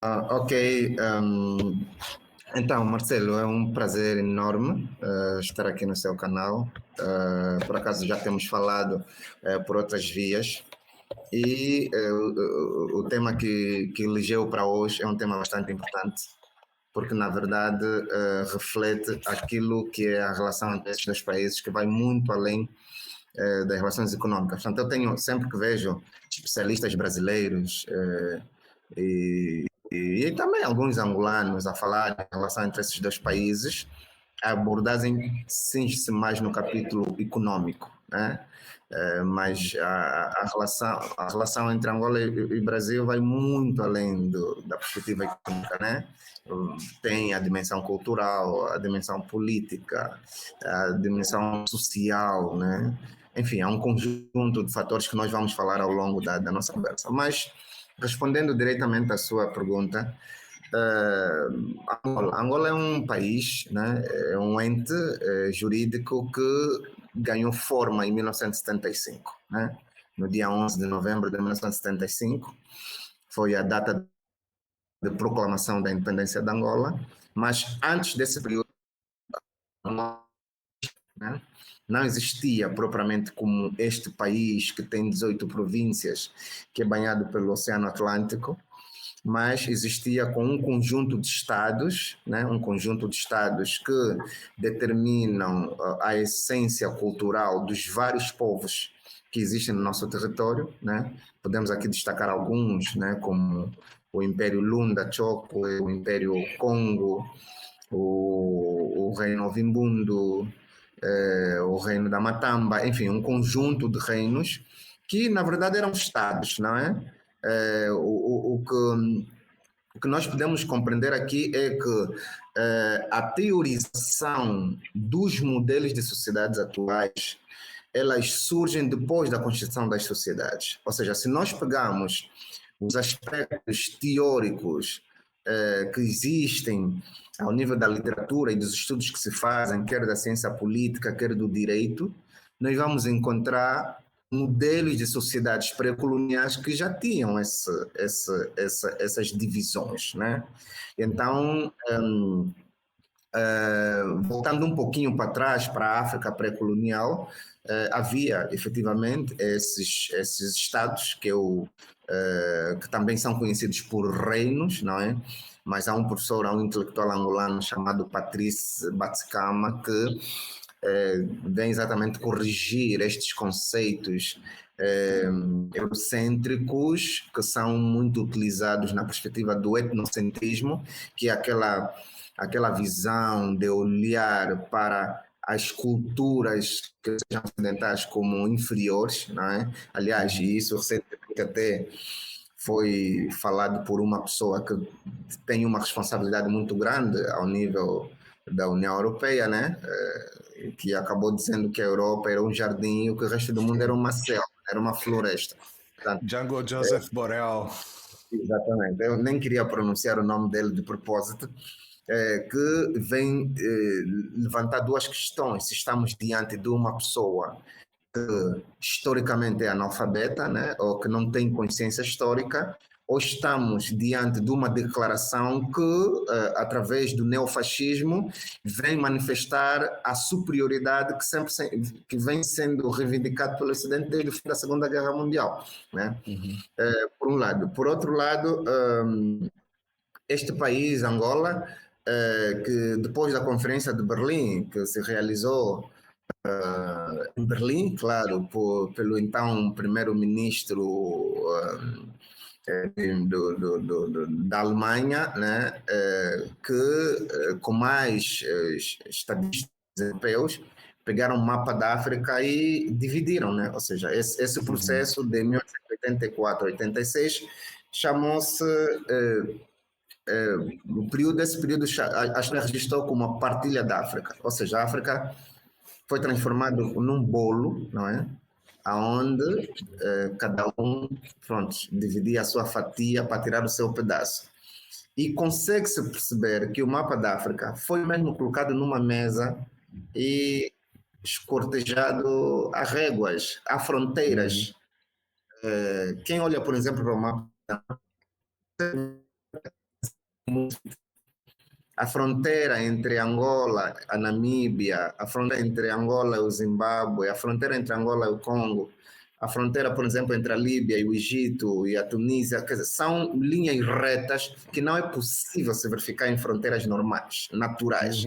Ok. Então, Marcelo, é um prazer enorme estar aqui no seu canal. Por acaso já temos falado por outras vias e o tema que elegeu para hoje é um tema bastante importante, porque na verdade reflete aquilo que é a relação entre esses dois países, que vai muito além das relações econômicas. Portanto, eu tenho sempre que vejo especialistas brasileiros e também alguns angolanos a falar em relação entre esses dois países, a abordagem cinge-se mais no capítulo econômico, né? Mas a relação entre Angola e Brasil vai muito além da perspectiva econômica, né? Tem a dimensão cultural, a dimensão política, a dimensão social, né? Enfim, há um conjunto de fatores que nós vamos falar ao longo da nossa conversa. Mas, respondendo diretamente à sua pergunta, Angola é um país, né, é um ente jurídico que ganhou forma em 1975, né? No dia 11 de novembro de 1975, foi a data de proclamação da independência de Angola, mas antes desse período, né, não existia propriamente como este país que tem 18 províncias, que é banhado pelo Oceano Atlântico, mas existia com um conjunto de estados, né, um conjunto de estados que determinam a essência cultural dos vários povos que existem no nosso território, né? Podemos aqui destacar alguns, né, como o Império Lunda Chokwe, o Império Congo, o Reino Ovimbundo, o Reino da Matamba, enfim, um conjunto de reinos que na verdade eram estados, não é? O que nós podemos compreender aqui é que a teorização dos modelos de sociedades atuais, elas surgem depois da construção das sociedades. Ou seja, se nós pegarmos os aspectos teóricos que existem ao nível da literatura e dos estudos que se fazem, quer da ciência política, quer do direito, nós vamos encontrar modelos de sociedades pré-coloniais que já tinham essas divisões, né? Então, voltando um pouquinho para trás, para a África pré-colonial, havia efetivamente esses estados que também são conhecidos por reinos, não é? Mas há um professor, há um intelectual angolano chamado Patrice Batskama que vem exatamente corrigir estes conceitos eurocêntricos que são muito utilizados na perspectiva do etnocentrismo, que é aquela visão de olhar para as culturas que sejam ocidentais como inferiores, não é? Aliás, isso recentemente até foi falado por uma pessoa que tem uma responsabilidade muito grande ao nível da União Europeia, né? Que acabou dizendo que a Europa era um jardim e o que o resto do mundo era uma selva, era uma floresta. Portanto, Django Joseph Borrell. exatamente. Eu nem queria pronunciar o nome dele de propósito, que vem levantar duas questões. Se estamos diante de uma pessoa que historicamente é analfabeta, né, ou que não tem consciência histórica, ou estamos diante de uma declaração que, através do neofascismo, vem manifestar a superioridade que vem sendo reivindicado pelo Ocidente desde o fim da Segunda Guerra Mundial, né? Por um lado. Por outro lado, este país, Angola, que depois da Conferência de Berlim, que se realizou em Berlim, claro, pelo então primeiro-ministro da Alemanha, né, que com mais estadistas europeus pegaram um mapa da África e dividiram, né? Ou seja, esse processo de 1984 a 86 chamou-se esse período acho que registrou como a partilha da África, ou seja, a África foi transformado num bolo, não é? Aonde cada um, pronto, dividia a sua fatia para tirar o seu pedaço. E consegue-se perceber que o mapa da África foi mesmo colocado numa mesa e escortejado a réguas, a fronteiras. Quem olha, por exemplo, para o mapa a fronteira entre Angola, a Namíbia, a fronteira entre Angola e o Zimbábue, a fronteira entre Angola e o Congo, a fronteira, por exemplo, entre a Líbia e o Egito e a Tunísia, quer dizer, são linhas retas que não é possível se verificar em fronteiras normais, naturais.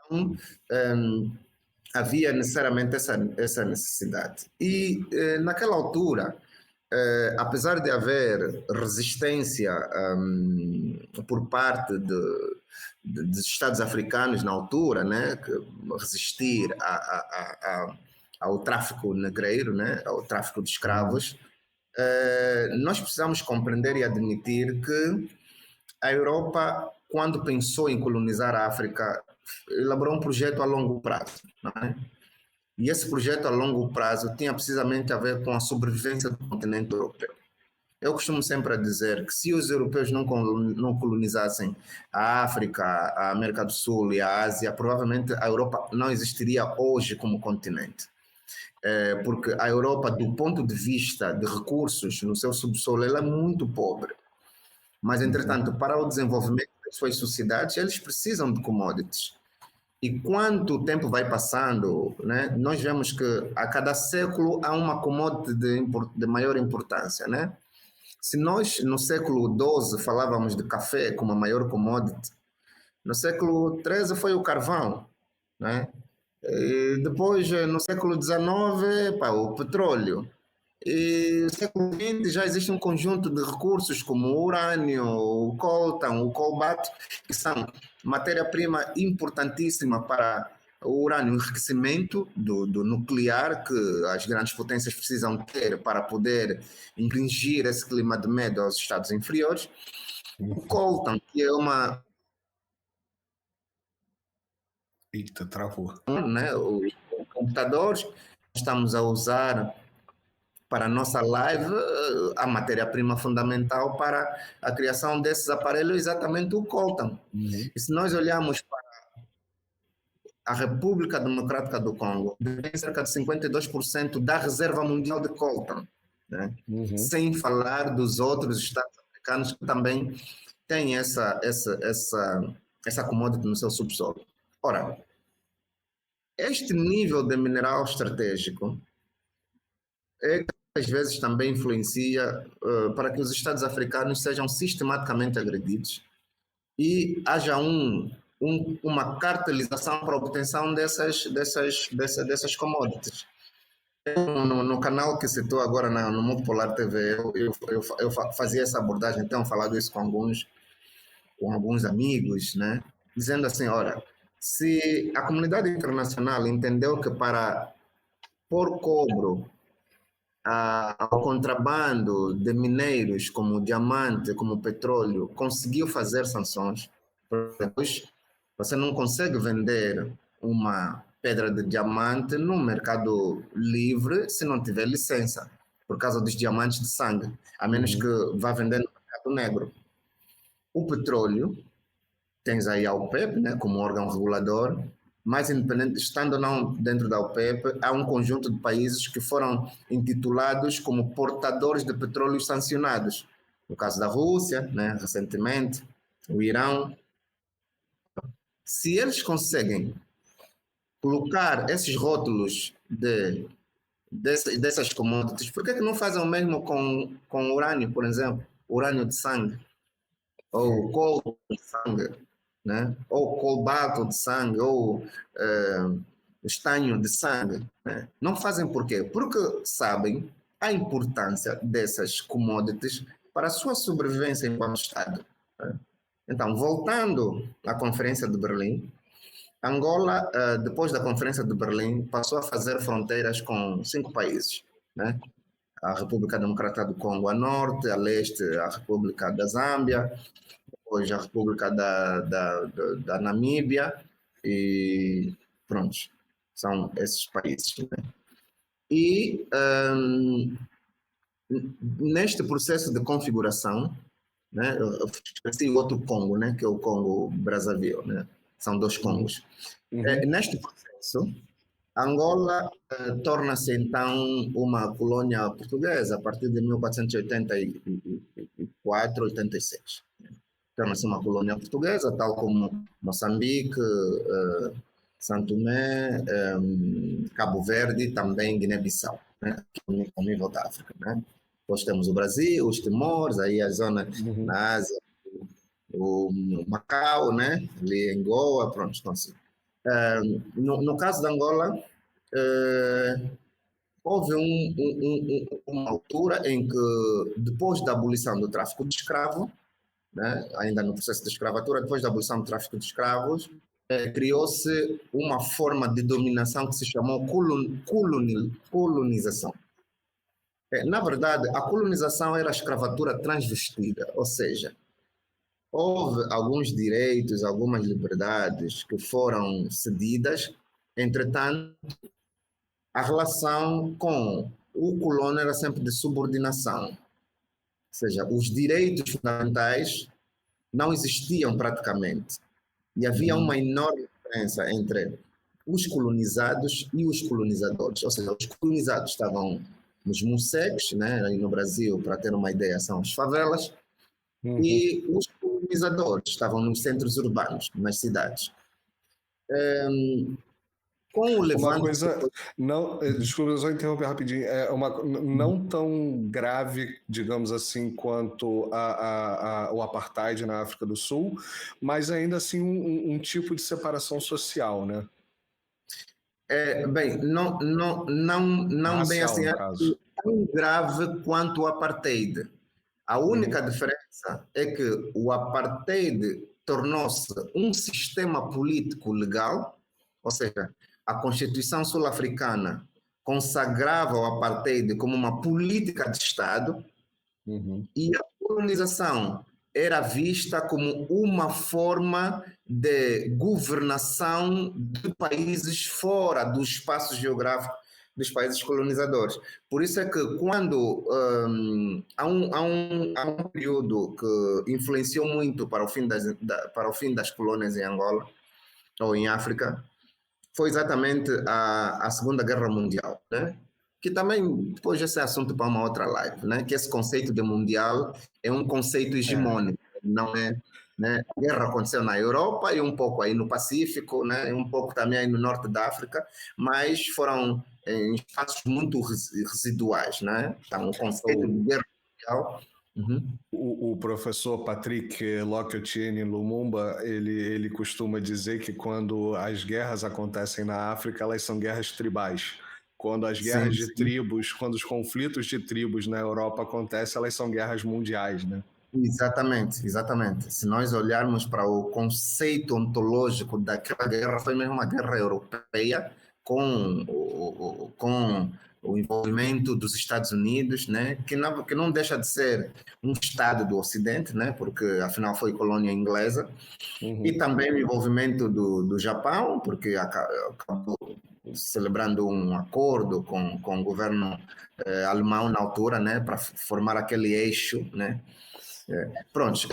Então, havia necessariamente essa necessidade. E naquela altura, apesar de haver resistência por parte dos Estados africanos na altura, né, que resistir ao tráfico negreiro, né, ao tráfico de escravos, nós precisamos compreender e admitir que a Europa, quando pensou em colonizar a África, elaborou um projeto a longo prazo, não é? E esse projeto a longo prazo tinha precisamente a ver com a sobrevivência do continente europeu. Eu costumo sempre dizer que se os europeus não colonizassem a África, a América do Sul e a Ásia, provavelmente a Europa não existiria hoje como continente. Porque a Europa, do ponto de vista de recursos no seu subsolo, ela é muito pobre. Mas, entretanto, para o desenvolvimento das suas sociedades, eles precisam de commodities. E quanto o tempo vai passando, né, nós vemos que a cada século há uma commodity de maior importância, né? Se nós, no século XII, falávamos de café como a maior commodity, no século XIII foi o carvão, né? E depois, no século XIX, o petróleo. E no século XX já existe um conjunto de recursos como o urânio, o coltan, o cobalto, que são matéria-prima importantíssima para o urânio, o enriquecimento do nuclear que as grandes potências precisam ter para poder infligir esse clima de medo aos estados inferiores. O coltan, que é uma... Eita, travou. Né, os computadores estamos a usar para a nossa live a matéria-prima fundamental para a criação desses aparelhos é exatamente o coltan. E se nós olharmos para a República Democrática do Congo, tem cerca de 52% da reserva mundial de coltan, né? Sem falar dos outros estados africanos que também têm essa commodity no seu subsolo. Ora, este nível de mineral estratégico é que às vezes também influencia para que os estados africanos sejam sistematicamente agredidos e haja uma cartelização para a obtenção dessas commodities. No canal que citou agora no Mundo Polar TV, eu fazia essa abordagem, então falado isso com alguns amigos, né? Dizendo assim, olha, se a comunidade internacional entendeu que para pôr cobro ao contrabando de mineiros como diamante, como petróleo, conseguiu fazer sanções, depois você não consegue vender uma pedra de diamante no mercado livre se não tiver licença, por causa dos diamantes de sangue, a menos que vá vender no mercado negro. O petróleo, tens aí a OPEP, né, como órgão regulador, mas independente, estando ou não dentro da OPEP, há um conjunto de países que foram intitulados como portadores de petróleo sancionados. No caso da Rússia, né, recentemente, o Irão. Se eles conseguem colocar esses rótulos dessas commodities, por que não fazem o mesmo com urânio, por exemplo? Urânio de sangue, ou cobre de sangue, né? Ou cobalto de sangue, ou estanho de sangue, né? Não fazem por quê? Porque sabem a importância dessas commodities para a sua sobrevivência enquanto Estado, né? Então, voltando à Conferência de Berlim, Angola, depois da Conferência de Berlim, passou a fazer fronteiras com 5 países, né? A República Democrática do Congo a norte, a leste a República da Zâmbia, depois a República da Namíbia e pronto, são esses países, né? E neste processo de configuração, né, eu esqueci outro Congo, né, que é o Congo Brazzaville, né? São 2 Congos. Neste processo, Angola torna-se então uma colônia portuguesa a partir de 1484, 86. torna-se uma colônia portuguesa, tal como Moçambique, São Tomé, Cabo Verde, também Guiné-Bissau, né? Ao nível da África, né? Depois temos o Brasil, os Timores, aí a zona na Ásia, o Macau, né? Ali em Goa, pronto, então assim. No caso da Angola, houve uma altura em que, depois da abolição do tráfico de escravo, né, ainda no processo de escravatura, depois da abolição do tráfico de escravos, criou-se uma forma de dominação que se chamou colonização. Na verdade, a colonização era a escravatura transvestida, ou seja, houve alguns direitos, algumas liberdades que foram cedidas, entretanto, a relação com o colono era sempre de subordinação, ou seja, os direitos fundamentais não existiam praticamente. E havia uma enorme diferença entre os colonizados e os colonizadores. Ou seja, os colonizados estavam nos museques, né? Aí no Brasil, para ter uma ideia, são as favelas, e os colonizadores estavam nos centros urbanos, nas cidades. Com o levante... Uma coisa, não, desculpa, eu só interromper rapidinho, não tão grave, digamos assim, quanto o apartheid na África do Sul, mas ainda assim um tipo de separação social, né? Bem, não bem Racial, assim, no caso. tão grave quanto o apartheid. A única diferença é que o apartheid tornou-se um sistema político legal, ou seja, a Constituição sul-africana consagrava o apartheid como uma política de Estado, e a colonização era vista como uma forma de governação de países fora do espaço geográfico dos países colonizadores. Por isso é que quando há um período que influenciou muito para o fim das colônias em Angola ou em África, foi exatamente a Segunda Guerra Mundial, né? Que também, depois esse é assunto para uma outra live, né? Que esse conceito de mundial é um conceito hegemônico, não é, né? A guerra aconteceu na Europa e um pouco aí no Pacífico, né? E um pouco também aí no norte da África, mas foram em espaços muito residuais, né? Então, o conceito de guerra mundial... O professor Patrick Lockwood Lumumba, ele costuma dizer que quando as guerras acontecem na África, elas são guerras tribais. Quando as guerras de tribos, quando os conflitos de tribos na Europa acontecem, elas são guerras mundiais, né? Exatamente, exatamente. Se nós olharmos para o conceito ontológico daquela guerra, foi mesmo uma guerra europeia com o envolvimento dos Estados Unidos, né? Que não deixa de ser um Estado do Ocidente, né? Porque afinal foi colônia inglesa, e também o envolvimento do Japão, porque acabou celebrando um acordo com o governo alemão na altura, né? Para formar aquele eixo, né? Pronto,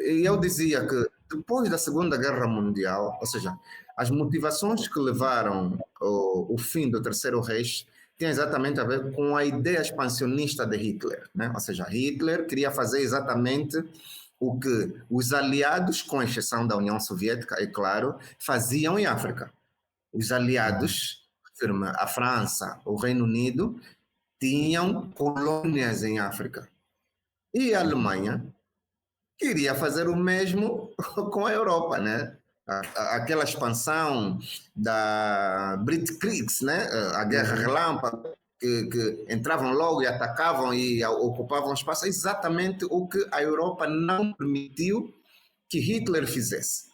eu dizia que depois da Segunda Guerra Mundial, ou seja, as motivações que levaram o fim do Terceiro Reich tinham exatamente a ver com a ideia expansionista de Hitler, né? Ou seja, Hitler queria fazer exatamente o que os aliados, com exceção da União Soviética, é claro, faziam em África. Os aliados, a França, o Reino Unido, tinham colônias em África. E a Alemanha queria fazer o mesmo com a Europa, né? Aquela expansão da Blitzkrieg, né? A guerra relâmpago, que entravam logo e atacavam e ocupavam espaço, é exatamente o que a Europa não permitiu que Hitler fizesse.